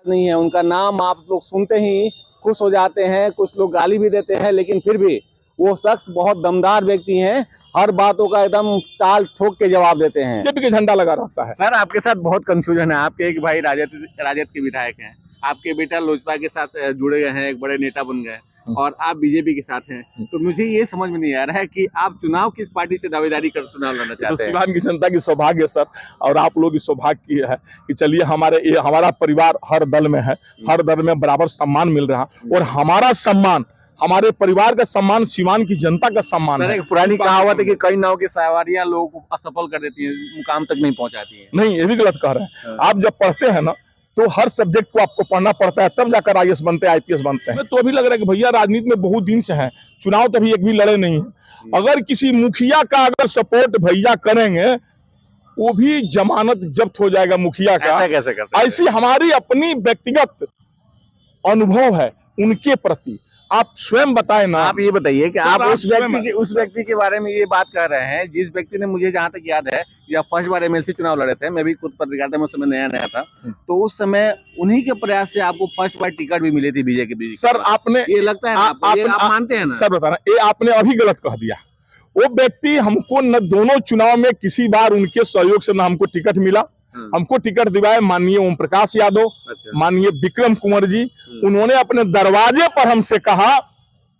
नहीं है, उनका नाम आप लोग सुनते ही खुश हो जाते हैं, कुछ लोग गाली भी देते हैं, लेकिन फिर भी वो शख्स बहुत दमदार व्यक्ति हैं, हर बातों का एकदम टाल ठोक के जवाब देते हैं। बीजेपी का झंडा लगा रहता है। सर आपके साथ बहुत कंफ्यूजन है, आपके एक भाई राजद के विधायक हैं, आपके बेटा लोजपा के साथ जुड़े गए हैं, एक बड़े नेता बन गए और आप बीजेपी के साथ हैं, तो मुझे ये समझ में नहीं आ रहा है कि आप चुनाव किस पार्टी से दावेदारी कर चुनाव लड़ना चाहते हैं। तो सिवान की जनता की सौभाग्य सर और आप लोग की सौभाग्य की है कि चलिए हमारा परिवार हर दल में है, हर दल में बराबर सम्मान मिल रहा और हमारा सम्मान, हमारे परिवार का सम्मान सिवान की जनता का सम्मान है। पुरानी कहावत है कि कई नाव की सवारियां लोगों को असफल कर देती है, मुकाम तक नहीं पहुंचाती है। नहीं, ये भी गलत कह रहे हैं। आप जब पढ़ते हैं ना तो हर सब्जेक्ट को आपको पढ़ना पड़ता है, तब जाकर आईएएस बनते हैं, आईपीएस बनते हैं। तो अभी लग रहा है कि भैया राजनीति में बहुत दिन से हैं, चुनाव तभी एक भी लड़े नहीं है। अगर किसी मुखिया का अगर सपोर्ट भैया करेंगे वो भी जमानत जब्त हो जाएगा मुखिया का। ऐसा कैसे कर सकते हैं? ऐसी हमारी अपनी व्यक्तिगत अनुभव है उनके प्रति। आप स्वयं बताएं ना। आप ये बताइए कि आप उस व्यक्ति के बारे में ये बात कर रहे हैं जिस व्यक्ति ने, मुझे जहां तक याद है, या फर्स्ट बार एमएलसी चुनाव लड़े थे, मैं भी खुद पत्रकारिता में उस समय नया था, तो उस समय उन्हीं के प्रयास से आपको फर्स्ट बार टिकट भी मिली थी बीजेपी। सर आपने ये लगता है आप मानते हैं ना? सर बताना, ये आपने अभी गलत कह दिया। वो व्यक्ति हमको न दोनों चुनाव में किसी बार उनके सहयोग से न हमको टिकट मिला, हमको टिकट दिवाए माननीय ओम प्रकाश यादव, माननीय विक्रम कुंवर जी। उन्होंने अपने दरवाजे पर हमसे कहा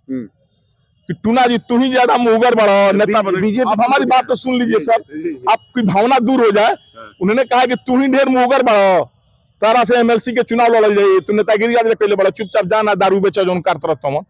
कि टूना जी तू ही ज्यादा मुहगर बढ़ो नेता बनो। आप हमारी बात तो सुन लीजिए सर, आपकी भावना दूर हो जाए। उन्होंने कहा कि तू ही ढेर मुहगर बढ़ो, तारा से एमएलसी के चुनाव लड़ जाइए, तू नेतागिरी आज पहले बड़ा चुपचाप जाना, दारू बेचा जो करते रहता हूँ।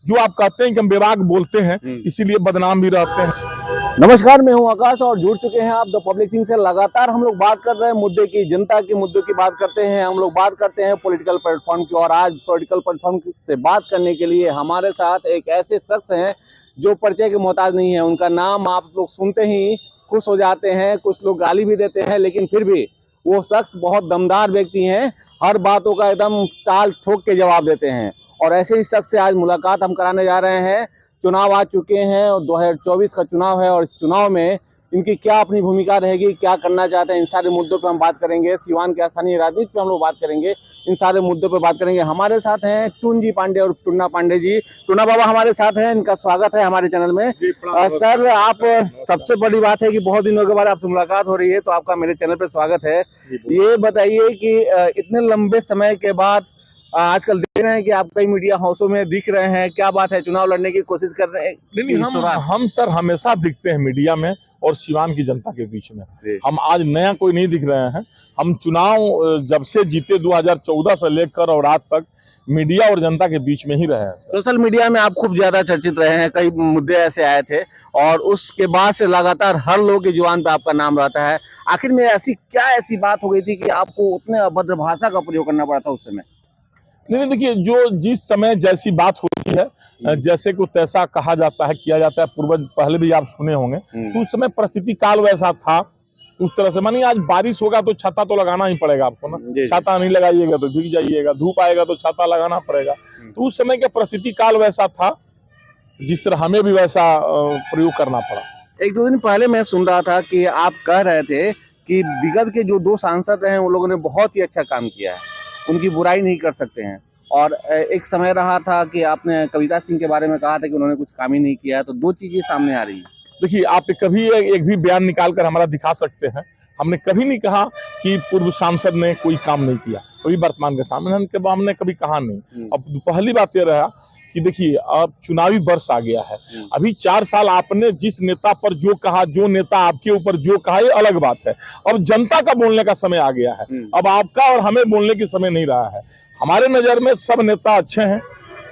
जो आप कहते हैं कि हम बेबाक बोलते हैं, इसीलिए बदनाम भी रहते हैं। नमस्कार, मैं हूं आकाश और जुड़ चुके हैं आप द पब्लिक थिंग से। लगातार हम लोग बात कर रहे हैं मुद्दे की, जनता के मुद्दों की बात करते हैं, हम लोग बात करते हैं पॉलिटिकल प्लेटफॉर्म की। और आज पॉलिटिकल प्लेटफॉर्म से बात करने के लिए हमारे साथ एक ऐसे शख्स हैं जो परिचय के मोहताज नहीं है। उनका नाम आप लोग सुनते ही खुश हो जाते हैं, कुछ लोग गाली भी देते हैं, लेकिन फिर भी वो शख्स बहुत दमदार व्यक्ति हैं, हर बातों का एकदम टाल ठोक के जवाब देते हैं। और ऐसे ही शख्स से आज मुलाकात हम कराने जा रहे हैं। चुनाव आ चुके हैं और 2024 का चुनाव है, और इस चुनाव में इनकी क्या अपनी भूमिका रहेगी, क्या करना चाहते हैं, इन सारे मुद्दों पे हम बात करेंगे। सिवान के स्थानीय राजनीति पे हम लोग बात करेंगे, इन सारे मुद्दों पे बात करेंगे। हमारे साथ हैं टूनजी पांडे और टुन्ना पांडे जी। टुन्ना बाबा हमारे साथ हैं, इनका स्वागत है हमारे चैनल में। सर आप, सबसे बड़ी बात है कि बहुत दिनों के बाद आपसे मुलाकात हो रही है, तो आपका मेरे चैनल पे स्वागत है। ये बताइए कि इतने लंबे समय के बाद आजकल देख रहे हैं कि आप कई मीडिया हाउसों में दिख रहे हैं, क्या बात है, चुनाव लड़ने की कोशिश कर रहे हैं? नहीं, हम सर हमेशा दिखते हैं मीडिया में और सिवान की जनता के बीच में। हम आज नया कोई नहीं दिख रहे हैं। हम चुनाव जब से जीते 2014 से लेकर और आज तक मीडिया और जनता के बीच में ही रहे हैं। सोशल मीडिया में आप खूब ज्यादा चर्चित रहे हैं, कई मुद्दे ऐसे आए थे और उसके बाद से लगातार हर लोग की जुबान पे आपका नाम रहता है। आखिर में ऐसी बात हो गई थी कि आपको उतने अभद्र भाषा का प्रयोग करना पड़ा था उस समय? नहीं, देखिए, जो जिस समय जैसी बात होती है, जैसे को तैसा कहा जाता है, किया जाता है। पूर्वज पहले भी आप सुने होंगे, तो उस समय परिस्थिति काल वैसा था, उस तरह से। मानिए आज बारिश होगा तो छाता तो लगाना ही पड़ेगा आपको ना, छाता नहीं लगाइएगा तो भीग जाइएगा, धूप आएगा तो छाता लगाना पड़ेगा। तो उस समय का परिस्थिति काल वैसा था, जिस तरह हमें भी वैसा प्रयोग करना पड़ा। एक दो दिन पहले मैं सुन रहा था कि आप कह रहे थे कि विगत के जो 2 सांसद रहे हैं उन लोगों ने बहुत ही अच्छा काम किया है, उनकी बुराई नहीं कर सकते हैं। और एक समय रहा था कि आपने कविता सिंह के बारे में कहा था कि उन्होंने कुछ काम ही नहीं किया है। तो 2 चीजें सामने आ रही हैं। देखिए, आप कभी एक भी बयान निकाल कर हमारा दिखा सकते हैं। हमने कभी नहीं कहा कि पूर्व सांसद ने कोई काम नहीं किया, कभी वर्तमान के सामने हमने कभी कहा नहीं। अब पहली बात यह रहा कि देखिए, अब चुनावी वर्ष आ गया है। अभी 4 साल आपने जिस नेता पर जो कहा, जो नेता आपके ऊपर जो कहा, ये अलग बात है। अब जनता का बोलने का समय आ गया है। अब आपका और हमें बोलने के समय नहीं रहा है। हमारे नजर में सब नेता अच्छे हैं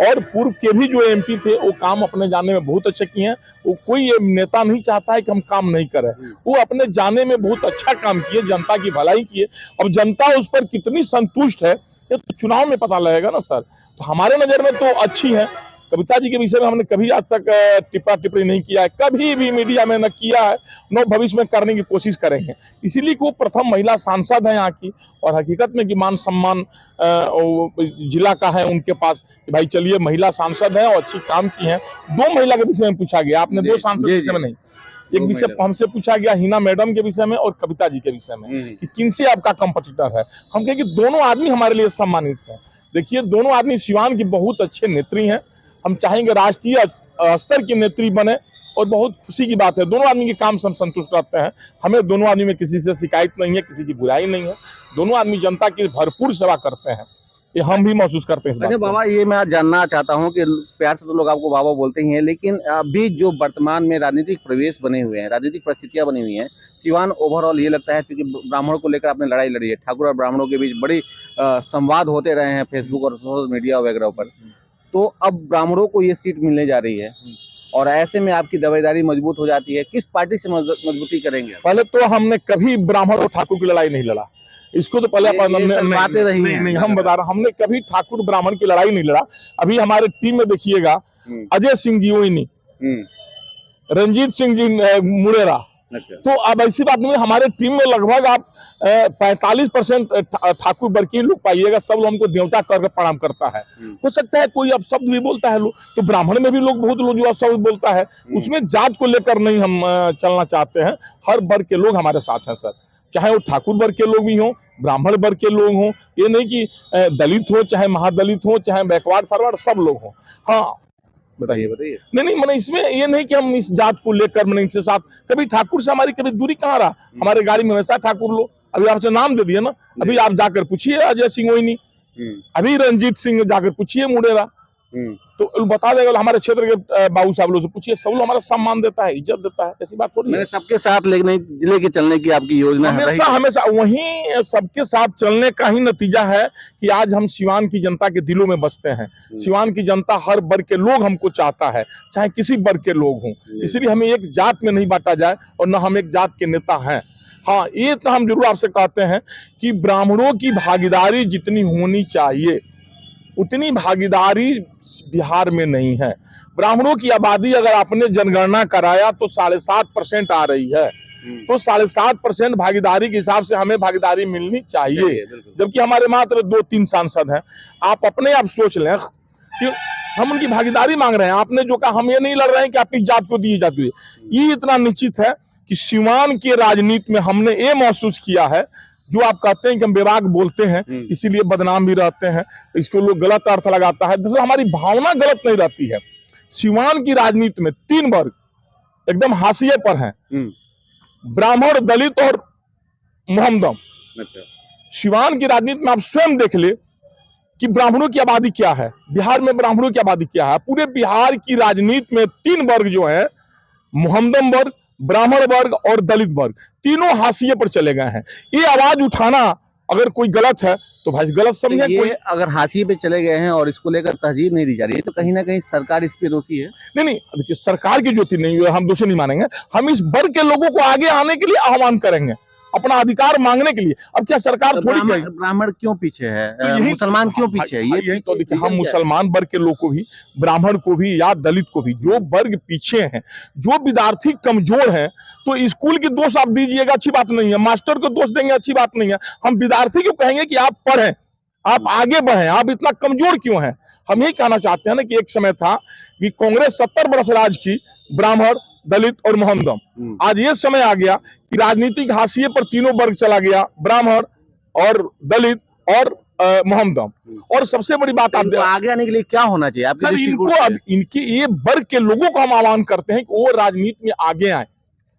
और पूर्व के भी जो एमपी थे वो काम अपने जाने में बहुत अच्छे किए हैं। वो कोई नेता नहीं चाहता है कि हम काम नहीं करें, वो अपने जाने में बहुत अच्छा काम किए, जनता की भलाई किए। अब जनता उस पर कितनी संतुष्ट है ये तो चुनाव में पता लगेगा ना सर। तो हमारे नजर में तो अच्छी है। कविता जी के विषय में हमने कभी आज तक टिप्पा टिप्पणी नहीं किया है, कभी भी मीडिया में न किया है, न भविष्य में करने की कोशिश करेंगे। इसीलिए वो प्रथम महिला सांसद है यहाँ की, और हकीकत में कि मान सम्मान जिला का है उनके पास कि भाई चलिए महिला सांसद है और अच्छी काम की है। 2 महिला के विषय में पूछा गया, आपने 2 सांसद के विषय में नहीं। एक विषय हमसे पूछा गया हिना मैडम के विषय में और कविता जी के विषय में कि किनसे आपका कंपटीटर है। हम कहें कि दोनों आदमी हमारे लिए सम्मानित है। देखिए दोनों आदमी सिवान की बहुत अच्छे नेत्री हैं, हम चाहेंगे राष्ट्रीय स्तर की नेत्री बने और बहुत खुशी की बात है। दोनों आदमी के काम से हम संतुष्ट रहते हैं, हमें दोनों आदमी में किसी से शिकायत नहीं है, किसी की बुराई नहीं है। दोनों आदमी जनता की भरपूर सेवा करते हैं, ये हम भी महसूस करते हैं। अच्छा बाबा, ये मैं जानना चाहता हूँ कि प्यार से तो लोग आपको बाबा बोलते ही हैं, लेकिन अभी जो वर्तमान में राजनीतिक प्रवेश बने हुए हैं, राजनीतिक परिस्थितियां बनी हुई हैं, सिवान ओवरऑल ये लगता है क्योंकि ब्राह्मणों को लेकर आपने लड़ाई लड़ी है, ठाकुर और ब्राह्मणों के बीच बड़ी संवाद होते रहे हैं फेसबुक और सोशल मीडिया वगैरह पर, तो अब ब्राह्मणों को ये सीट मिलने जा रही है और ऐसे में आपकी दावेदारी मजबूत हो जाती है। किस पार्टी से मजबूती करेंगे? पहले तो हमने कभी ब्राह्मण और ठाकुर की लड़ाई नहीं लड़ा, इसको तो पहले बातें रही हैं। नहीं, हम बता रहे हमने कभी ठाकुर ब्राह्मण की लड़ाई नहीं लड़ा। अभी हमारे टीम में देखिएगा अजय सिंह जी ओइनी, रंजीत सिंह जी मुड़ेरा। अच्छा। तो अब ऐसी बात नहीं, हमारे टीम में लगभग आप 45% ठाकुर वर्ग के लोग पाइएगा, सब लोग हमको देवता करके प्रणाम करता है। हो सकता है कोई अब शब्द भी बोलता है लोग, तो ब्राह्मण में भी लोग बहुत लोग जो शब्द बोलता है, उसमें जात को लेकर नहीं हम चलना चाहते हैं। हर वर्ग के लोग हमारे साथ हैं सर, चाहे वो ठाकुर वर्ग के लोग भी हों, ब्राह्मण वर्ग के लोग हों, ये नहीं कि दलित हो, चाहे महादलित हो, चाहे बैकवर्ड फॉरवर्ड, सब लोग हों। हाँ बताइए। नहीं मैंने इसमें ये नहीं कि हम इस जात को लेकर मैंने इनसे साथ, कभी ठाकुर से हमारी कभी दूरी कहाँ रहा। हमारे गाड़ी में हमेशा ठाकुर लोग, अभी आपसे नाम दे दिया ना, अभी आप जाकर पूछिए अजय सिंह ओइनी, अभी रंजीत सिंह जाकर पूछिए मुड़ेरा, तो बता देगा। हमारे क्षेत्र के बाबू साहब लोग से पूछिए, सब लोग हमारा सम्मान देता है, इज्जत देता है, ऐसी बात थोड़ी है। सबके साथ लेके चलने की आपकी योजना है? हमेशा वही सबके साथ चलने का ही नतीजा है कि आज हम सिवान की जनता के दिलों में बसते हैं। सिवान की जनता हर वर्ग के लोग हमको चाहता है, चाहे किसी वर्ग के लोग हों, इसलिए हमें एक जात में नहीं बांटा जाए और न हम एक जात के नेता हैं। हाँ, ये तो हम जरूर आपसे कहते हैं कि ब्राह्मणों की भागीदारी जितनी होनी चाहिए उतनी भागीदारी बिहार में नहीं है। ब्राह्मणों की आबादी अगर आपने जनगणना कराया तो 7.5% आ रही है, तो 7.5% भागीदारी के हिसाब से हमें भागीदारी मिलनी चाहिए, जबकि हमारे मात्र 2-3 सांसद हैं। आप अपने आप सोच लें कि हम उनकी भागीदारी मांग रहे हैं। आपने जो कहा, हम ये नहीं लड़ रहे हैं कि आप इस जात को दी जाती है। ये इतना निश्चित है कि सिवान के राजनीति में हमने ये महसूस किया है, जो आप कहते हैं कि हम बेबाक बोलते हैं इसीलिए बदनाम भी रहते हैं, इसको लोग गलत अर्थ लगाता है। दूसरा, हमारी भावना गलत नहीं रहती है। सिवान की राजनीति में 3 वर्ग एकदम हाशिए पर हैं, ब्राह्मण, दलित और मोहम्मदम। अच्छा। सिवान की राजनीति में आप स्वयं देख ले कि ब्राह्मणों की आबादी क्या है, बिहार में ब्राह्मणों की आबादी क्या है। पूरे बिहार की राजनीति में 3 वर्ग जो है, मोहम्मदम वर्ग, ब्राह्मण वर्ग और दलित वर्ग, तीनों हाशिए पर चले गए हैं। ये आवाज उठाना अगर कोई गलत है तो भाई गलत समझे। कोई अगर हाशिए पे चले गए हैं और इसको लेकर तहजीब नहीं दी जा रही है, तो कहीं ना कहीं सरकार इस पे दोषी है। नहीं, देखिए सरकार की ज्योति नहीं, हम दोषी नहीं मानेंगे। हम इस वर्ग के लोगों को आगे आने के लिए आह्वान करेंगे, अपना अधिकार मांगने के लिए। अब क्या सरकार थोड़ी कहेगी ब्राह्मण क्यों पीछे है, मुसलमान क्यों पीछे है? यही तो देखिए, हम मुसलमान वर्ग के लोग को भी, ब्राह्मण को भी या दलित को भी, जो वर्ग पीछे हैं, जो विद्यार्थी कमजोर हैं, तो स्कूल की दोष आप दीजिएगा, अच्छी बात नहीं है। मास्टर को दोष देंगे, अच्छी बात नहीं है। हम विद्यार्थी को कहेंगे कि आप पढ़ें, आप आगे बढ़ें, आप इतना कमजोर क्यों हैं। हम यही कहना चाहते हैं ना कि एक समय था कि कांग्रेस 70 वर्ष राज की, ब्राह्मण, दलित और मोहम्मदम। आज ये समय आ गया कि राजनीतिक हाशिए पर तीनों वर्ग चला गया, ब्राह्मण और दलित और मोहम्मदम। और सबसे बड़ी बात, आप आगे आने के लिए क्या होना चाहिए आपके दृष्टिकोण से? अब इनके ये वर्ग के लोगों को हम आह्वान करते हैं कि वो राजनीति में आगे आए,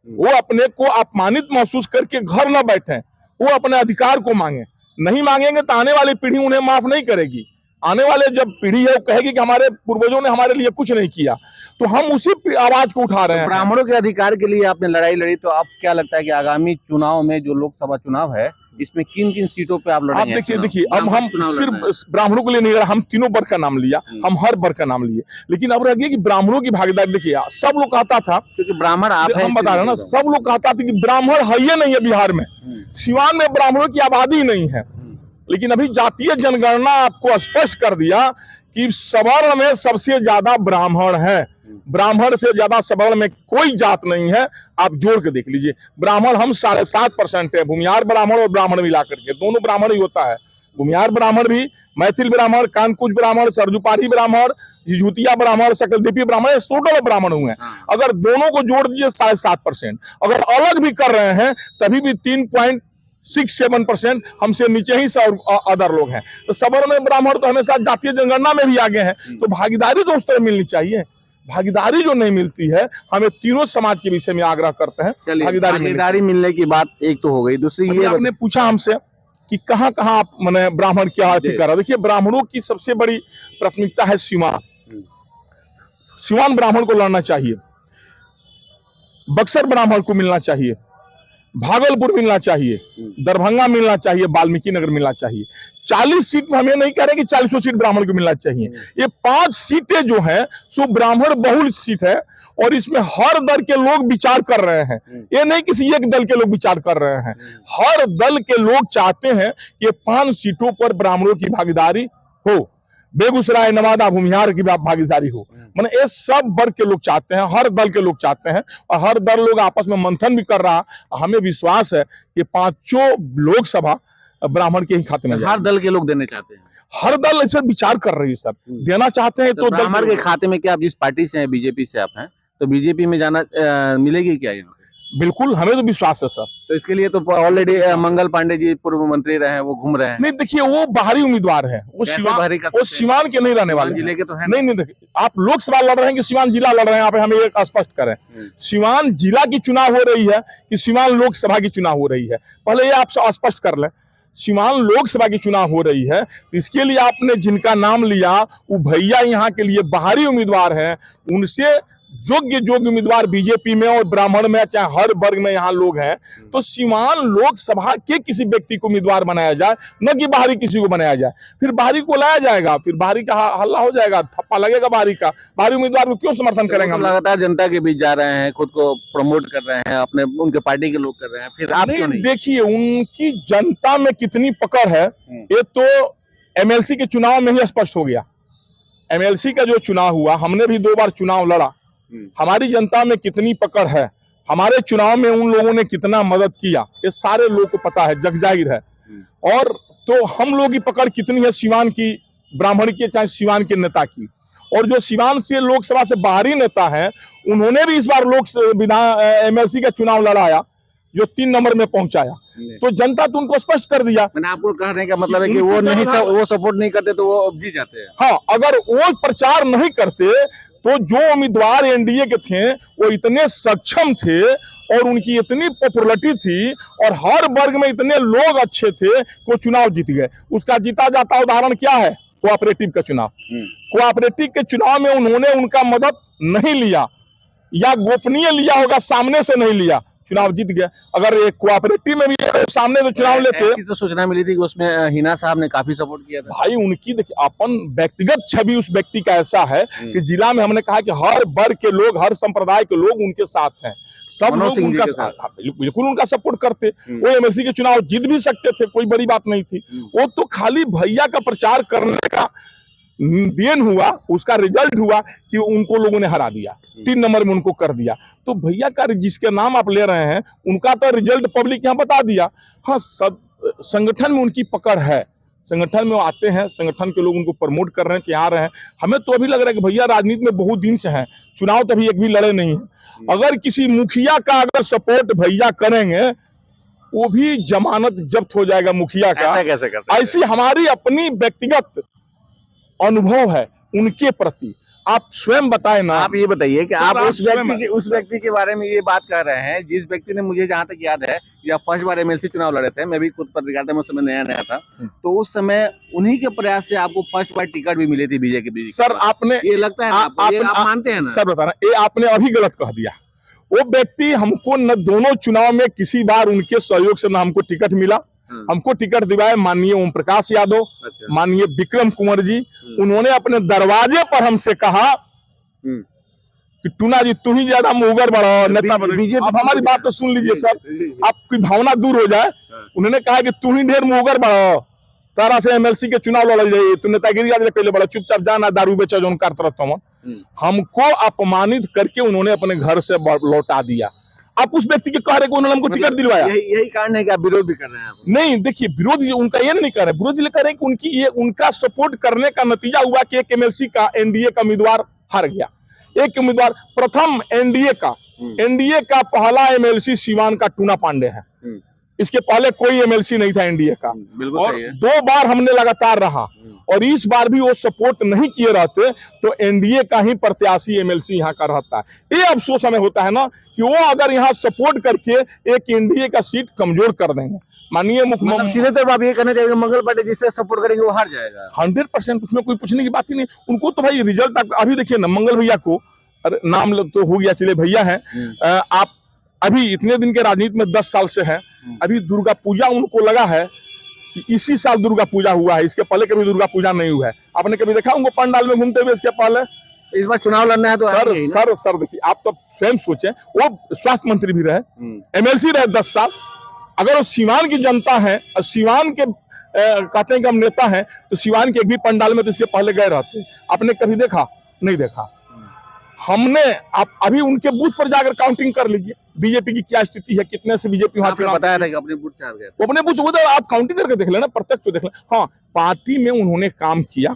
वो अपने को अपमानित महसूस करके घर न बैठे, वो अपने अधिकार को मांगे। नहीं मांगेंगे तो आने वाली पीढ़ी उन्हें माफ नहीं करेगी। आने वाले जब पीढ़ी है वो कहेगी कि हमारे पूर्वजों ने हमारे लिए कुछ नहीं किया, तो हम उसी आवाज को उठा रहे हैं। ब्राह्मणों के अधिकार के लिए आपने लड़ाई लड़ी, तो आप क्या लगता है कि आगामी चुनाव में, जो लोकसभा चुनाव है, इसमें किन-किन सीटों पे आप लड़ेंगे? आप देखिए अब हम सिर्फ ब्राह्मणों के लिए नहीं लड़ा, हम तीनों वर्ग का नाम लिया, हम हर वर्ग का नाम लिए, लेकिन अब रह गया कि ब्राह्मणों की भागीदारी। देखिए सब लोग कहता था, क्योंकि ब्राह्मण आप हम बता रहे हैं ना, सब लोग कहता था कि ब्राह्मण है ही नहीं है बिहार में, सिवान में ब्राह्मणों की आबादी नहीं है। लेकिन अभी जातीय जनगणना आपको स्पष्ट कर दिया कि सवर्ण में सबसे ज्यादा ब्राह्मण है, ब्राह्मण से ज्यादा सवर्ण में कोई जात नहीं है। आप जोड़ के देख लीजिए, ब्राह्मण हम 7.5% है, भूमिहार ब्राह्मण और ब्राह्मण मिलाकर के, दोनों ब्राह्मण ही होता है। भूमिहार ब्राह्मण भी, मैथिल ब्राह्मण, कानकुज ब्राह्मण, सरजुपारी ब्राह्मण, झुटिया ब्राह्मण, सकलदीपी ब्राह्मण, ये टोटल ब्राह्मण हुए हैं। अगर दोनों को जोड़ दीजिए 7.5%, अगर अलग भी कर रहे हैं तभी भी 3.67% हमसे नीचे ही अदर लोग हैं। तो सवर्ण ब्राह्मण तो हमेशा जातीय जनगणना में भी आगे हैं। तो भागीदारी तो उस तरह मिलनी चाहिए। भागीदारी जो नहीं मिलती है, हमें तीनों समाज के विषय में आग्रह करते हैं भागीदारी मिलने की बात एक तो हो गई, दूसरी ये आपने पूछा हमसे कि कहाँ कहाँ आप माने ब्राह्मण क्या अति कर रहा। देखिए, ब्राह्मणों की सबसे बड़ी प्राथमिकता है सीवान। सीवान ब्राह्मण को लड़ना चाहिए, बक्सर ब्राह्मण को मिलना चाहिए, भागलपुर मिलना चाहिए, दरभंगा मिलना चाहिए, वाल्मीकि नगर मिलना चाहिए। 40 सीट में हमें नहीं कह रहे कि 40 सीट ब्राह्मण को मिलना चाहिए। ये 5 सीटें जो हैं सो ब्राह्मण बहुल सीट है और इसमें हर दल के लोग विचार कर रहे हैं। ये नहीं किसी एक दल के लोग विचार कर रहे हैं, हर दल के लोग चाहते हैं कि 5 सीटों पर ब्राह्मणों की भागीदारी हो, बेगूसराय, नवादा, भूमिहार की भागीदारी हो। माने ये सब वर्ग के लोग चाहते हैं, हर दल के लोग चाहते हैं और हर दल लोग आपस में मंथन भी कर रहा है। हमें विश्वास है कि 5 लोकसभा ब्राह्मण के ही खाते में, हर दल के लोग देने चाहते हैं। हर दल इस पर विचार कर रही है सर, देना चाहते हैं। तो ब्राह्मण के खाते में क्या, आप जिस पार्टी से हैं, बीजेपी से आप हैं, तो बीजेपी में जाना मिलेगी क्या? यहाँ बिल्कुल, हमें तो विश्वास है सर। तो इसके लिए तो ऑलरेडी मंगल पांडे जी पूर्व मंत्री रहे हैं, वो घूम रहे हैं। नहीं, देखिए वो बाहरी उम्मीदवार है, वो सीवान के नहीं रहने वाले जिले के तो है। नहीं, देखिए आप लोकसभा लड़ रहे हैं कि सीवान जिला लड़ रहे हैं, आप हमें एक स्पष्ट करें। सीवान जिला की चुनाव हो रही है कि सीवान लोकसभा की चुनाव हो रही है, पहले ये आप स्पष्ट कर लें। सीवान लोकसभा की चुनाव हो रही है, इसके लिए आपने जिनका नाम लिया वो भैया यहाँ के लिए बाहरी उम्मीदवार हैं। उनसे योग्य उम्मीदवार बीजेपी में और ब्राह्मण में, चाहे हर वर्ग में यहाँ लोग हैं। तो सीवान लोकसभा के किसी व्यक्ति को उम्मीदवार बनाया जाए, न कि बाहरी किसी को बनाया जाए। फिर बाहरी को लाया जाएगा, फिर बाहरी का हल्ला हो जाएगा, थप्पा लगेगा बाहरी का। बाहरी उम्मीदवार को क्यों समर्थन करेंगे? लगातार जनता के बीच जा रहे हैं, खुद को प्रमोट कर रहे हैं, अपने उनके पार्टी के लोग कर रहे हैं, फिर आप क्यों नहीं? देखिए, उनकी जनता में कितनी पकड़ है ये तो एमएलसी के चुनाव में ही स्पष्ट हो गया। एमएलसी का जो चुनाव हुआ, हमने भी 2 बार चुनाव लड़ा, हमारी जनता में कितनी पकड़ है, हमारे चुनाव में उन लोगों ने कितना मदद किया, ये सारे लोगों को पता है, जग जाहिर है। और तो हम लोगों की पकड़ कितनी है सीवान की ब्राह्मण की, चाहे सीवान के नेता की। और जो सीवान से लोकसभा से बाहरी नेता हैं, उन्होंने भी इस बार एमएलसी का चुनाव लड़ाया, जो 3 नंबर में पहुंचाया। तो जनता तो उनको स्पष्ट कर दिया। मैंने आपको कहने का मतलब है कि वो नहीं, वो सपोर्ट नहीं करते तो वो जीत जाते हैं। हाँ, अगर वो प्रचार नहीं करते तो जो उम्मीदवार एनडीए के थे वो इतने सक्षम थे और उनकी इतनी पॉपुलरिटी थी और हर वर्ग में इतने लोग अच्छे थे, वो चुनाव जीत गए। उसका जीता जाता उदाहरण क्या है? कोऑपरेटिव का चुनाव। कोऑपरेटिव के चुनाव में उन्होंने उनका मदद नहीं लिया, या गोपनीय लिया होगा, सामने से नहीं लिया, चुनाव जीत गया। अगर एक कोऑपरेटिव में भी सामने तो चुनाव लेते, तो सूचना मिली थी कि उसमें हिना साहब ने काफी सपोर्ट किया था। भाई उनकी देखिए अपन व्यक्तिगत छवि उस व्यक्ति का ऐसा है कि जिला में हमने कहा कि हर वर्ग के लोग, हर संप्रदाय के लोग उनके साथ हैं, सब लोग उनका बिल्कुल उनका सपोर्ट करते। वो एमएलसी के चुनाव जीत भी सकते थे, कोई बड़ी बात नहीं थी। वो तो खाली भैया का प्रचार करने का देन हुआ, उसका रिजल्ट हुआ कि उनको लोगों ने हरा दिया, 3 नंबर में उनको कर दिया। तो भैया का जिसके नाम आप ले रहे हैं उनका तो रिजल्ट पब्लिक यहाँ बता दिया। हाँ, सब संगठन में उनकी पकड़ है, संगठन में आते हैं, संगठन के लोग उनको प्रमोट कर रहे हैं, चाह रहे हैं। हमें तो अभी लग रहा है कि भैया राजनीति में बहुत दिन से हैं, चुनाव तभी एक भी लड़े नहीं है। अगर किसी मुखिया का अगर सपोर्ट भैया करेंगे, वो भी जमानत जब्त हो जाएगा मुखिया का। कैसे करते? ऐसी हमारी अपनी व्यक्तिगत अनुभव है उनके प्रति। आप स्वयं बताएं ना। आप ये बताइए कि आप उस व्यक्ति के बारे में ये बात कर रहे हैं, जिस व्यक्ति ने, मुझे जहां तक याद है, या फर्स्ट बार एमएलसी चुनाव लड़े थे, मैं भी खुद पत्रकारिता में उस समय नया था, तो उस समय उन्हीं के प्रयास से आपको फर्स्ट बार टिकट भी मिली थी बीजेपी। सर आपने, ये लगता है आप मानते हैं ना? सर बताना, ये आपने अभी गलत कह दिया। वो व्यक्ति हमको न दोनों चुनाव में किसी बार उनके सहयोग से न हमको टिकट मिला। हमको टिकट दिवाए माननीय ओम प्रकाश यादव, माननीय विक्रम कुंवर जी। उन्होंने अपने दरवाजे पर हमसे कहा कि टूना जी तू ही ज्यादा मुहगर बढ़ो नेता बनो। अब हमारी बात तो सुन लीजिए सर, आपकी भावना दूर हो जाए। उन्होंने कहा कि तू ही ढेर मुहगर बढ़ो, तारा से एमएलसी के चुनाव लड़ जाइए, तू नेतागिरी आज पहले बड़ा, चुपचाप जाना दारू बेचा जो करता रहता हूँ। हमको अपमानित करके उन्होंने अपने घर से लौटा दिया। आप उस व्यक्ति के कह रहे कि उन्होंने हमको टिकट दिलवाया। यही कारण है कि आप विरोध भी कर रहे हैं आप? नहीं, देखिए विरोध उनका ये नहीं कर रहे, विरोध ये कर रहे हैं कि उनकी ये उनका सपोर्ट करने का नतीजा हुआ कि एक एमएलसी का एनडीए का उम्मीदवार हार गया। एक उम्मीदवार प्रथम एनडीए का पहला एमएलसी सिवान का टूना पांडे है। इसके पहले कोई एमएलसी नहीं था एनडीए का, और 2 बार हमने लगातार रहा, और इस बार भी वो सपोर्ट नहीं किए रहते तो एनडीए का ही प्रत्याशी एमएलसी यहाँ का रहता है। ये अफसोस हमें होता है ना कि वो अगर यहाँ सपोर्ट करके एक एनडीए का सीट कमजोर कर देंगे। माननीय मुख्यमंत्री सीधे तौर पर आप ये कहना चाहिए मंगल पांडे जिससे सपोर्ट करेंगे वो हार जाएगा 100%, उसमें कोई पूछने की बात ही नहीं। उनको तो भाई रिजल्ट अभी देखिए ना, मंगल भैया को नाम तो हो गया, चले भैया है, आप अभी इतने दिन के राजनीति में 10 साल से हैं, अभी दुर्गा पूजा उनको लगा है कि इसी साल दुर्गा पूजा हुआ है, इसके पहले कभी दुर्गा पूजा नहीं हुआ है। आपने कभी देखा उनको पंडाल में घूमते हुए इसके पहले? इस बार चुनाव लड़ना है तो सर देखिए, आप तो स्वयं सोचें, वो स्वास्थ्य मंत्री भी रहे, एमएलसी रहे 10 साल। अगर वो सिवान की जनता है और सिवान के कहते हैं कि हम नेता हैं, तो सिवान के एक भी पंडाल में तो इसके पहले गए रहते। आपने कभी देखा? नहीं देखा। हमने आप अभी उनके बूथ पर जाकर काउंटिंग कर लीजिए, बीजेपी की क्या स्थिति है, कितने से बीजेपी वहां चुनाव बताया था कि अपने बूथ से हार गए। अपने बूथ से आप काउंटिंग करके देख लेना, प्रत्यक्ष देख लेना। हाँ, पार्टी में उन्होंने काम किया,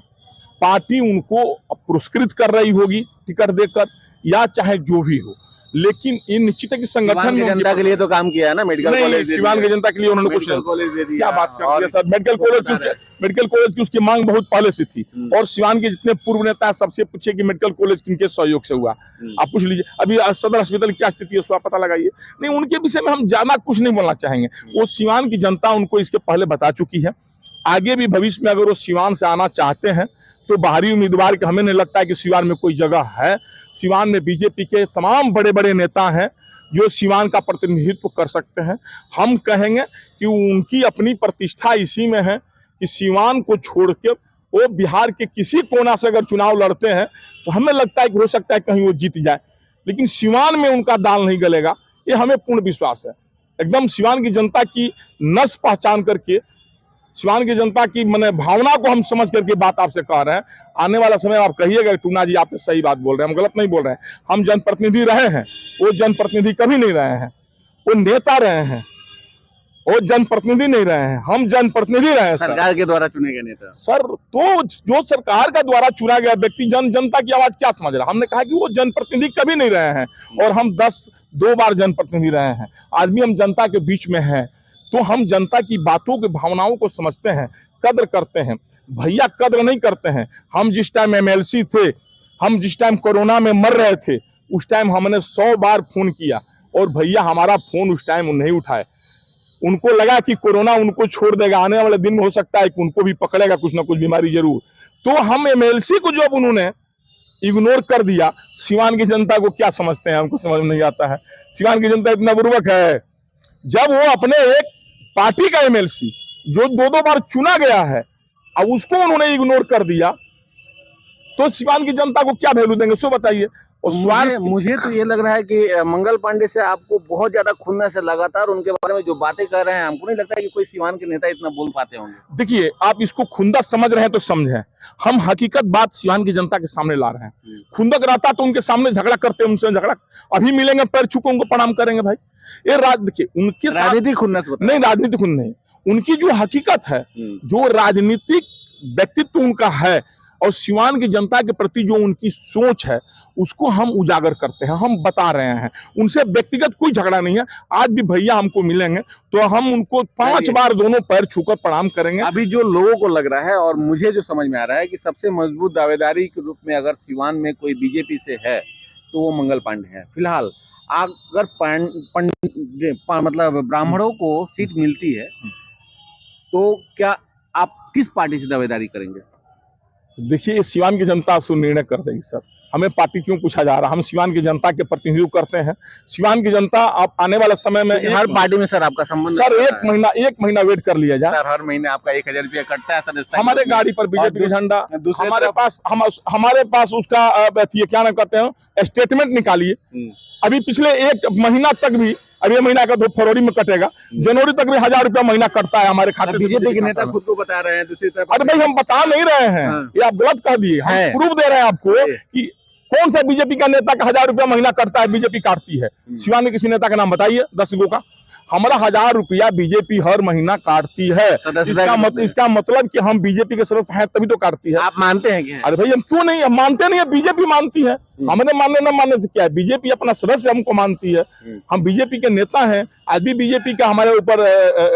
पार्टी उनको पुरस्कृत कर रही होगी टिकट देकर, या चाहे जो भी हो, लेकिन ये निश्चित है कि संगठन में जनता के लिए तो काम किया है ना, मेडिकल कॉलेज सिवान की जनता के लिए उन्होंने कुछ नहीं। क्या बात कर रही है सर, मेडिकल कॉलेज की उसकी मांग बहुत पहले से थी, और सिवान के जितने पूर्व नेता सबसे पूछे कि मेडिकल कॉलेज किनके सहयोग से हुआ, आप पूछ लीजिए। अभी सदर अस्पताल की क्या स्थिति है उसका पता लगाइए। नहीं, उनके विषय में हम ज्यादा कुछ नहीं बोलना चाहेंगे, वो सिवान की जनता उनको इसके पहले बता चुकी है। आगे भी भविष्य में अगर वो सिवान से आना चाहते हैं तो बाहरी उम्मीदवार के हमें नहीं लगता है कि सिवान में कोई जगह है। सिवान में बीजेपी के तमाम बड़े बड़े नेता हैं जो सिवान का प्रतिनिधित्व कर सकते हैं। हम कहेंगे कि उनकी अपनी प्रतिष्ठा इसी में है कि सिवान को छोड़ के वो बिहार के किसी कोना से अगर चुनाव लड़ते हैं तो हमें लगता है कि हो सकता है कहीं वो जीत जाए, लेकिन सिवान में उनका दाल नहीं गलेगा, ये हमें पूर्ण विश्वास है। एकदम सिवान की जनता की नस पहचान करके, सिवान की जनता की माने भावना को हम समझ करके बात आपसे कह रहे हैं। आने वाला समय आप कहिएगा टूना जी आप सही बात बोल रहे हैं, हम गलत नहीं बोल रहे हैं। हम जनप्रतिनिधि रहे हैं, वो जनप्रतिनिधि कभी नहीं रहे हैं, वो नेता रहे हैं, वो जनप्रतिनिधि नहीं रहे हैं, हम जनप्रतिनिधि रहे हैं। सरकार के द्वारा चुने गए नेता सर, तो जो सरकार का द्वारा चुना गया व्यक्ति जनता की आवाज क्या समझ रहा है? हमने कहा कि वो जनप्रतिनिधि कभी नहीं रहे हैं, और हम 2 बार जनप्रतिनिधि रहे हैं। आज भी हम जनता के बीच में हैं, तो हम जनता की बातों के भावनाओं को समझते हैं, कद्र करते हैं। भैया कद्र नहीं करते हैं। हम जिस टाइम एमएलसी थे, हम जिस टाइम कोरोना में मर रहे थे, उस टाइम हमने 100 बार फोन किया, और भैया हमारा फोन उस टाइम नहीं उठाए। उनको लगा कि कोरोना उनको छोड़ देगा, आने वाले दिन में हो सकता है कि उनको भी पकड़ेगा कुछ ना कुछ बीमारी जरूर। तो हम एमएलसी को जब उन्होंने इग्नोर कर दिया, सिवान की जनता को क्या समझते हैं, हमको समझ नहीं आता है। सिवान की जनता इतना बुर्बक है, जब वो अपने एक पार्टी का एमएलसी जो 2 बार चुना गया है, अब उसको उन्होंने इग्नोर कर दिया, तो सिवान की जनता को क्या वैल्यू देंगे, सो बताइए। और मुझे तो ये लग रहा है कि मंगल पांडे से आपको बहुत ज्यादा खुन्नस है, लगातार उनके बारे में जो बातें कर रहे हैं, हमको नहीं लगता है कि कोई सिवान के नेता इतना बोल पाते होंगे। देखिए, आप इसको खुंदक समझ रहे हैं तो समझें, हम हकीकत बात सिवान की जनता के सामने ला रहे हैं। खुंदक रहता तो उनके सामने झगड़ा करते, उनसे झगड़ा अभी मिलेंगे, पैर छू के उनको प्रणाम करेंगे। भाई ये देखिए, उनके राजनीतिक खुन्नस नहीं, राजनीतिक खुन्नस नहीं, उनकी जो हकीकत है, जो राजनीतिक व्यक्तित्व उनका है, और सिवान की जनता के प्रति जो उनकी सोच है, उसको हम उजागर करते हैं, हम बता रहे हैं। उनसे व्यक्तिगत कोई झगड़ा नहीं है। आज भी भैया हमको मिलेंगे तो हम उनको 5 बार दोनों पैर छूकर प्रणाम करेंगे। अभी जो लोगों को लग रहा है और मुझे जो समझ में आ रहा है कि सबसे मजबूत दावेदारी के रूप में अगर सिवान में कोई बीजेपी से है तो वो मंगल पांडे है। फिलहाल अगर मतलब ब्राह्मणों को सीट मिलती है तो क्या आप किस पार्टी से दावेदारी करेंगे? देखिए, सिवान की जनता सो निर्णय कर देगी सर, हमें पार्टी क्यों पूछा जा रहा है। हम सिवान की जनता के प्रतिनिधित्व करते हैं। सिवान की जनता आप आने वाले समय में हर पार्टी में सर आपका संबंध सर एक महीना वेट कर लिया जाए। हर महीने आपका 1000 रुपया कटता है सर, हमारे गाड़ी पर बीजेपी का झंडा, हमारे पास उसका क्या नाम कहते हैं स्टेटमेंट निकालिए। अभी पिछले 1 महीना तक भी, अब ये महीना का तो फरवरी में कटेगा, जनवरी तक भी 1000 रुपया महीना कटता है हमारे खाते। बीजेपी के नेता खुद को बता रहे हैं, दूसरी तरफ अरे भाई हम बता नहीं रहे हैं, ये आप गलत कह दिए। हम प्रूफ दे रहे हैं आपको कि कौन सा बीजेपी का नेता का 1000 रुपया महीना करता है? बीजेपी काटती है। सिवान में किसी नेता का नाम बताइए 10 गो का। हमारा 1000 रुपया बीजेपी हर महीना काटती है। इसका मतलब कि हम बीजेपी के सदस्य हैं तभी तो काटती है। आप मानते हैं क्या? अरे भाई हम क्यों नहीं, हम मानते नहीं है, बीजेपी मानती है। हमने मानने न मानने से क्या है, बीजेपी अपना सदस्य हमको मानती है। हम बीजेपी के नेता हैं, आज भी बीजेपी का हमारे ऊपर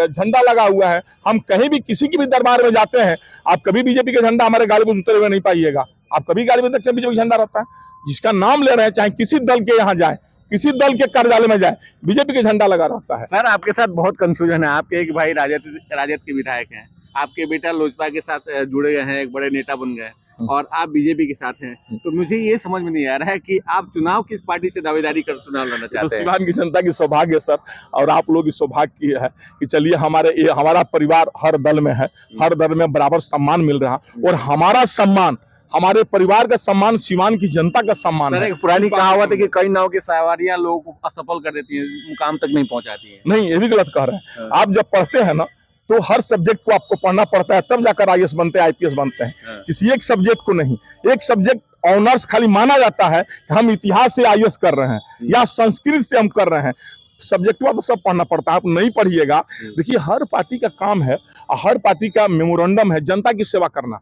झंडा लगा हुआ है। हम कहीं भी किसी की भी दरबार में जाते हैं, आप कभी बीजेपी का झंडा हमारे गाड़ी में उतरे हुए नहीं पाइएगा। आप कभी गाड़ी में देखते हैं बीजेपी झंडा रहता है। जिसका नाम ले रहे हैं, चाहे किसी दल के यहाँ जाए, किसी दल के कार्यालय में जाए, बीजेपी के झंडा लगा रहता है। सर आपके साथ बहुत कंफ्यूजन है। आपके एक भाई राजद के विधायक हैं, आपके बेटा लोजपा के साथ जुड़े गए हैं, एक बड़े नेता बन गए, और आप बीजेपी के साथ हैं। तो मुझे ये समझ में नहीं आ रहा है कि आप चुनाव किस पार्टी से दावेदारी कर चुनाव लड़ना चाहते हैं? तो सिवान की जनता की सौभाग्य है सर, और आप लोग की सौभाग्य की है कि चलिए हमारा परिवार हर दल में है, हर दल में बराबर सम्मान मिल रहा, और हमारा सम्मान, हमारे परिवार का सम्मान सिवान की जनता का सम्मान है। एक पुरानी कहावत है कि कई नाव की सवारियां लोगों को असफल कर देती हैं, मुकाम तक नहीं पहुंचाती हैं। नहीं, ये भी गलत कह रहे हैं। आप जब पढ़ते हैं ना, तो हर सब्जेक्ट को आपको पढ़ना पड़ता है, तब जाकर आईएएस बनते हैं, आईपीएस बनते हैं। किसी एक सब्जेक्ट को नहीं। एक सब्जेक्ट ऑनर्स खाली माना जाता है कि हम इतिहास से आईएएस कर रहे हैं या संस्कृत से हम कर रहे हैं। सब्जेक्ट तो सब पढ़ना पड़ता है, आप नहीं पढ़िएगा। देखिए, हर पार्टी का काम है, हर पार्टी का मेमोरेंडम है जनता की सेवा करना।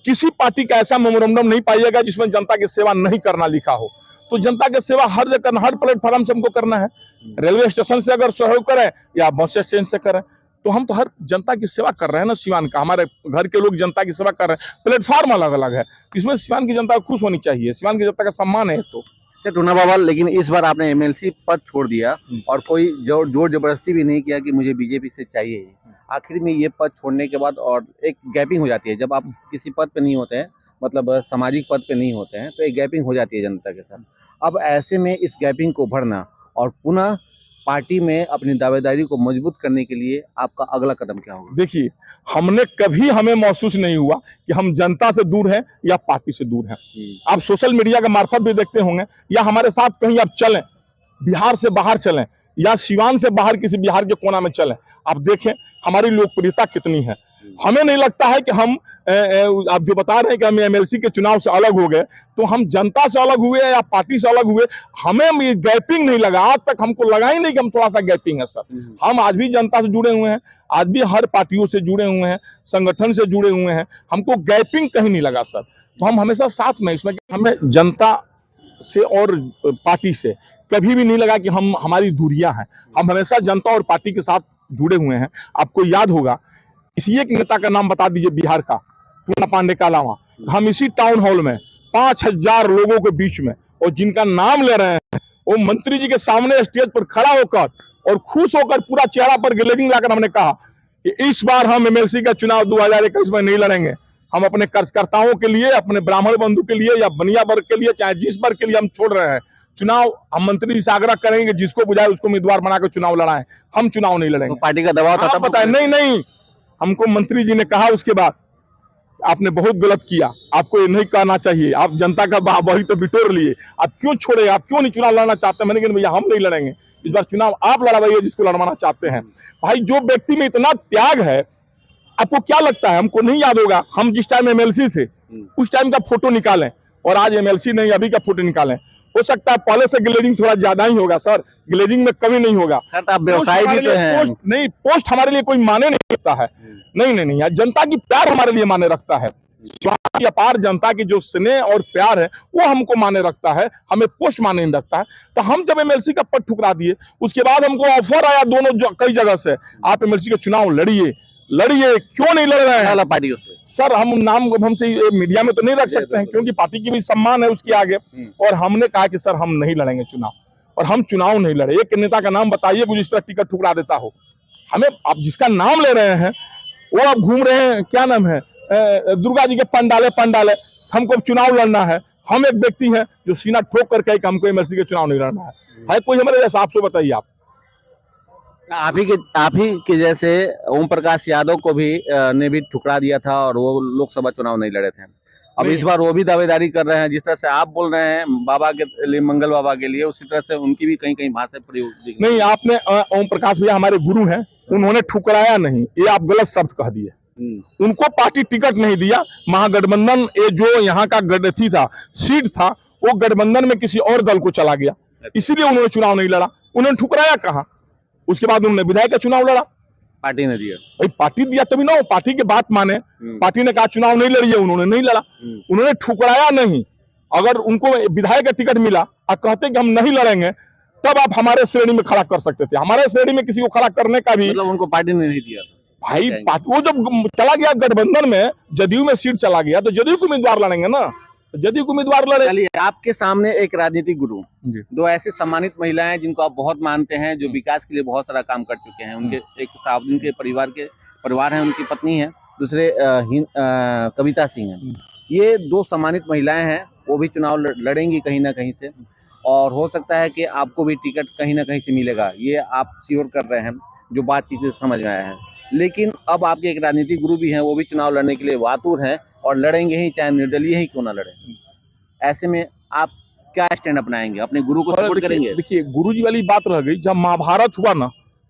किसी पार्टी का ऐसा मेमोरेंडम नहीं पाइएगा जिसमें जनता की सेवा नहीं करना लिखा हो। तो जनता की सेवा हर जगह, हर प्लेटफॉर्म से हमको करना है। रेलवे स्टेशन से अगर सहयोग करें या बस स्टैंड से करें, तो हम तो हर जनता की सेवा कर रहे हैं ना। सिवान का, हमारे घर के लोग जनता की सेवा कर रहे हैं। प्लेटफॉर्म अलग अलग है, इसमें सिवान की जनता खुश होनी चाहिए, सिवान की जनता का सम्मान है। तो टूना बाबा, लेकिन इस बार आपने एमएलसी पद छोड़ दिया और कोई जोर जबरदस्ती भी नहीं किया कि मुझे बीजेपी से चाहिए। आखिर में ये पद छोड़ने के बाद और एक गैपिंग हो जाती है। जब आप किसी पद पे नहीं होते हैं, मतलब सामाजिक पद पे नहीं होते हैं, तो एक गैपिंग हो जाती है जनता के साथ। अब ऐसे में इस गैपिंग को भरना और पुनः पार्टी में अपनी दावेदारी को मजबूत करने के लिए आपका अगला कदम क्या होगा? देखिए, हमें महसूस नहीं हुआ कि हम जनता से दूर हैं या पार्टी से दूर हैं। आप सोशल मीडिया के मार्फत भी देखते होंगे, या हमारे साथ कहीं आप चलें, बिहार से बाहर चलें या सिवान से बाहर किसी बिहार के कोना में चलें, आप देखें हमारी लोकप्रियता कितनी है। हमें नहीं लगता है कि हम आप जो बता रहे हैं कि हम एमएलसी के चुनाव से अलग हो गए, तो हम जनता से अलग हुए या पार्टी से अलग हुए। हमें ये गैपिंग नहीं लगा, आज तक हमको लगा ही नहीं कि हम थोड़ा सा गैपिंग है सर। हम आज भी जनता से जुड़े हुए हैं, आज भी हर पार्टियों से जुड़े हुए हैं, संगठन से जुड़े हुए हैं। हमको गैपिंग कहीं नहीं लगा सर। तो हम हमेशा साथ में, इसमें हमें जनता से और पार्टी से कभी भी नहीं लगा कि हमारी दूरियां हैं। हम हमेशा जनता और पार्टी के साथ जुड़े हुए हैं। आपको याद होगा, इसी एक नेता का नाम बता दीजिए बिहार का, पूना पांडे का अलावा। हम इसी टाउन हॉल में 5000 लोगों के बीच में, और जिनका नाम ले रहे हैं, वो मंत्री जी के सामने स्टेज पर खड़ा होकर और खुश होकर पूरा चेहरा पर ग्लेजिंग लाकर हमने कहा कि इस बार हम एमएलसी का चुनाव 2021 में नहीं लड़ेंगे। हम अपने कार्यकर्ताओं के लिए, अपने ब्राह्मण बंधु के लिए या बनिया वर्ग के लिए, चाहे जिस वर्ग के लिए हम छोड़ रहे हैं चुनाव, हम मंत्री जी से आग्रह करेंगे जिसको बुझाए उसको उम्मीदवार बनाकर चुनाव लड़ाएं। हम चुनाव नहीं लड़ेंगे। तो पार्टी का दबाव था, पता है? नहीं, हमको मंत्री जी ने कहा उसके बाद, आपने बहुत गलत किया, आपको ये नहीं कहना चाहिए, आप जनता का वही तो बिटोर लिए, आप क्यों छोड़े, आप क्यों नहीं चुनाव लड़ना चाहते? मैंने कहा भैया हम नहीं लड़ेंगे इस बार चुनाव, आप लड़वाइए जिसको लड़वाना चाहते हैं। भाई, जो व्यक्ति में इतना त्याग है, आपको क्या लगता है हमको नहीं याद होगा? हम जिस टाइम एमएलसी थे उस टाइम का फोटो निकालें और आज एमएलसी नहीं अभी का फोटो निकालें, हो सकता है पहले से ग्लेजिंग थोड़ा ज्यादा ही होगा सर, ग्लेजिंग में कमी नहीं होगा। सर, आप व्यवसाय भी तो हैं। पोस्ट हमारे लिए कोई माने नहीं रखता है। नहीं, यार जनता की प्यार हमारे लिए माने रखता है। अपार जनता की जो स्नेह और प्यार है वो हमको माने रखता है, हमें पोस्ट माने नहीं रखता है। तो हम जब एमएलसी का पद ठुकरा दिए, उसके बाद हमको ऑफर आया कई जगह से, आप एमएलसी का चुनाव लड़िए, क्यों नहीं लड़ रहे हैं पार्टियों से? सर, हम नाम हमसे मीडिया में तो नहीं रख सकते हैं, क्योंकि पार्टी की भी सम्मान है उसके आगे। और हमने कहा कि सर हम नहीं लड़ेंगे चुनाव, और हम चुनाव नहीं लड़े। एक नेता का नाम बताइए कुछ इस तरह टिकट ठुकरा देता हो। हमें, आप जिसका नाम ले रहे हैं वो आप घूम रहे हैं, क्या नाम है, दुर्गा जी के पंडाले, हमको चुनाव लड़ना है। हम एक व्यक्ति हैं जो सीना ठोक करके हमको एमएलसी के चुनाव नहीं लड़ना है कोई हमारे हिसाब से? बताइए आप ही के जैसे ओम प्रकाश यादव को भी ने भी ठुकरा दिया था और वो लोकसभा चुनाव नहीं लड़े थे। अब इस बार वो भी दावेदारी कर रहे हैं, जिस तरह से आप बोल रहे हैं बाबा के लिए, मंगल बाबा के लिए, उसी तरह से उनकी भी कहीं भाषा प्रयोग नहीं। आपने ओम प्रकाश भैया हमारे गुरु हैं, उन्होंने ठुकराया नहीं, ये आप गलत शब्द कह दिए। उनको पार्टी टिकट नहीं दिया, महागठबंधन ये जो यहाँ का गठबंधन था, सीट था, वो गठबंधन में किसी और दल को चला गया, इसीलिए उन्होंने चुनाव नहीं लड़ा। उन्होंने ठुकराया कहा, उसके बाद उन्होंने विधायक का चुनाव लड़ा। पार्टी ने दिया भाई पार्टी दिया तभी ना, वो पार्टी की बात माने। पार्टी ने कहा चुनाव नहीं लड़िए, उन्होंने नहीं लड़ा। उन्होंने ठुकराया नहीं। अगर उनको विधायक का टिकट मिला और कहते कि हम नहीं लड़ेंगे, तब आप हमारे श्रेणी में खड़ा कर सकते थे। हमारे श्रेणी में किसी को खड़ा करने का भी मतलब उनको पार्टी ने नहीं दिया भाई। वो जब चला गया गठबंधन में, जदयू में सीट चला गया, तो जदयू को उम्मीदवार लड़ेंगे ना, जदयू को उम्मीदवार लड़े। चलिए, आपके सामने एक राजनीतिक गुरु, जी। दो ऐसे सम्मानित महिलाएं जिनको आप बहुत मानते हैं, जो विकास के लिए बहुत सारा काम कर चुके हैं। उनके एक साहब, उनके परिवार है, उनकी पत्नी है, दूसरे कविता सिंह है। ये दो सम्मानित महिलाएं हैं, वो भी चुनाव लड़ेंगी कहीं ना कहीं से, और हो सकता है कि आपको भी टिकट कहीं ना कहीं से मिलेगा, ये आप श्योर कर रहे हैं, जो बातचीत से समझ में आया है। लेकिन अब आपके एक राजनीतिक गुरु भी हैं, वो भी चुनाव लड़ने के लिए आतुर हैं और लड़ेंगे ही, चाहे निर्दलीय ही क्यों ना लड़े। ऐसे में आप क्या स्टैंड अपनाएंगे? अपने गुरु को सपोर्ट करेंगे? देखिए, गुरु जी वाली बात रह गई। जब महाभारत हुआ ना,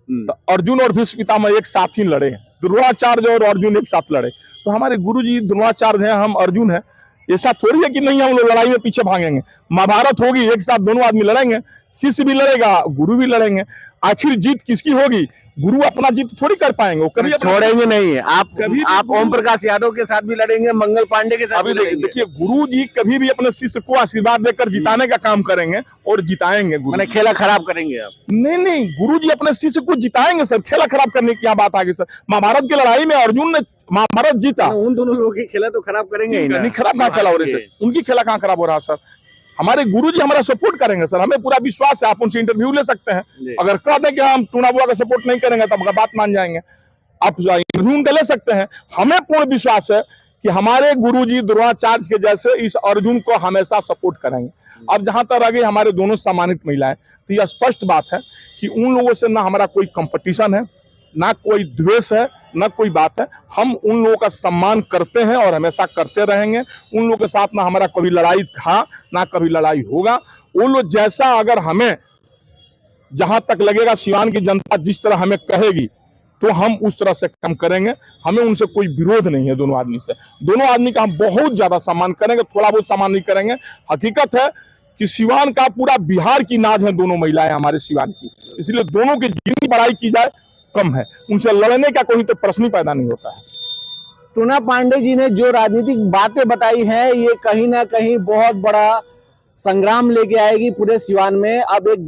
तो अर्जुन और भीष्म पितामह एक साथ ही लड़े, द्रोणाचार्य और अर्जुन एक साथ लड़े। तो हमारे गुरु जी द्रोणाचार्य हैं, हम अर्जुन हैं। ऐसा थोड़ी है कि नहीं हम लोग लड़ाई में पीछे भागेंगे। महाभारत होगी, एक साथ दोनों आदमी लड़ेंगे, शिष्य भी लड़ेगा, गुरु भी लड़ेंगे। आखिर जीत किसकी होगी? गुरु अपना जीत थोड़ी कर पाएंगे, वो कभी छोड़ेंगे नहीं। आप ओम प्रकाश यादव के साथ भी लड़ेंगे, मंगल पांडे के साथ भी लड़ेंगे। देखिए, गुरु जी कभी भी अपने शिष्य को आशीर्वाद देकर जिताने का काम करेंगे और जिताएंगे। मैंने खेला खराब करेंगे आप? नहीं, गुरु जी अपने शिष्य को जिताएंगे सर। खेला खराब करने की क्या बात आ गई सर? महाभारत की लड़ाई में अर्जुन ने महाभारत जीता, उन दोनों लोगों की खेला तो खराब करेंगे ही ना। नहीं, खराब कहाँ खेला हो रही सर? उनकी खेला कहाँ खराब हो रहा सर? हमारे गुरुजी हमारा सपोर्ट करेंगे सर, हमें पूरा विश्वास है। आप उनसे इंटरव्यू ले सकते हैं। अगर कह दें कि हम टूना बुआ का सपोर्ट नहीं करेंगे, तब बात मान जाएंगे। आप इंटरव्यू उनका ले सकते हैं। हमें पूर्ण विश्वास है कि हमारे गुरुजी द्रोणाचार्य के जैसे इस अर्जुन को हमेशा सपोर्ट करेंगे। अब जहां तक रह गई हमारे दोनों सम्मानित महिलाएं, तो यह स्पष्ट बात है कि उन लोगों से ना हमारा कोई कंपटीशन है, ना कोई द्वेष है, ना कोई बात है। हम उन लोगों का सम्मान करते हैं और हमेशा करते रहेंगे। उन लोगों के साथ ना हमारा कभी लड़ाई था, ना कभी लड़ाई होगा। वो लोग जैसा, अगर हमें जहां तक लगेगा सिवान की जनता जिस तरह हमें कहेगी, तो हम उस तरह से काम करेंगे। हमें उनसे कोई विरोध नहीं है। दोनों आदमी से, दोनों आदमी का हम बहुत ज्यादा सम्मान करेंगे, थोड़ा बहुत सम्मान नहीं करेंगे। हकीकत है कि सिवान का, पूरा बिहार की नाज है दोनों महिलाएं हमारे सिवान की, इसलिए दोनों की जितनी बड़ाई की जाए कम है। उनसे लड़ने का कोई तो प्रश्न ही पैदा नहीं होता है। टूना पांडे जी ने जो राजनीतिक बातें बताई हैं, ये कहीं ना कहीं बहुत बड़ा संग्राम लेके आएगी पूरे सिवान में। अब एक